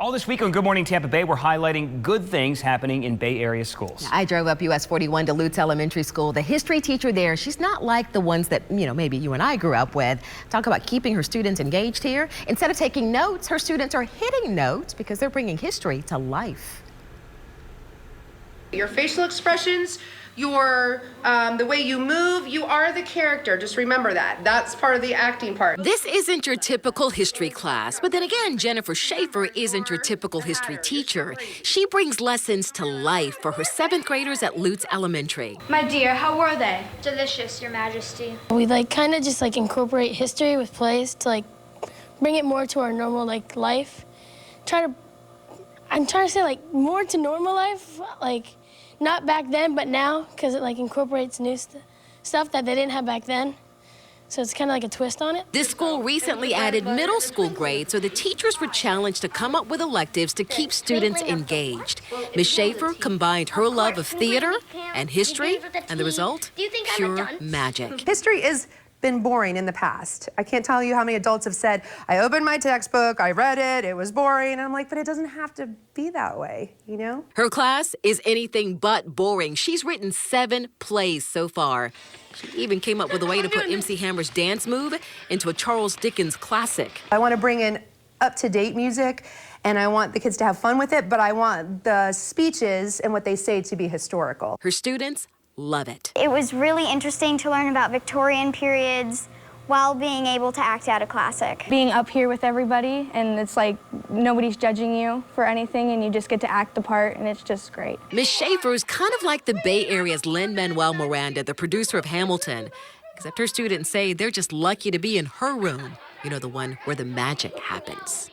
All this week on Good Morning Tampa Bay, we're highlighting good things happening in Bay Area schools. I drove up US 41 to Lutz Elementary School. The history teacher there, she's not like the ones that, maybe you and I grew up with. Talk about keeping her students engaged here. Instead of taking notes, her students are hitting notes because they're bringing history to life. Your facial expressions, the way you move, you are the character. Just remember that. That's part of the acting part. This isn't your typical history class, but then again, Jennifer Shaffer isn't your typical history teacher. She brings lessons to life for her 7th graders at Lutz Elementary. My dear, how were they? Delicious, Your Majesty. We kind of just incorporate history with plays to bring it more to our normal life. I'm trying to say more to normal life, not back then, but now, because it incorporates new stuff that they didn't have back then. So it's kind of like a twist on it. This school recently added middle school grades, so the teachers were challenged to come up with electives to keep students engaged. Ms. Shaffer combined her love of theater and history, and the result, pure magic. History has been boring in the past. I can't tell you how many adults have said, I opened my textbook, I read it, it was boring, and I'm like, but it doesn't have to be that way, Her class is anything but boring. She's written 7 plays so far. She even came up with a way to put MC Hammer's dance move into a Charles Dickens classic. I want to bring in up-to-date music, and I want the kids to have fun with it, but I want the speeches and what they say to be historical. Her students love it. It was really interesting to learn about Victorian periods while being able to act out a classic. Being up here with everybody, and it's nobody's judging you for anything, and you just get to act the part, and it's just great. Ms. Shaffer is kind of like the Bay Area's Lin-Manuel Miranda, the producer of Hamilton, except her students say they're just lucky to be in her room, the one where the magic happens.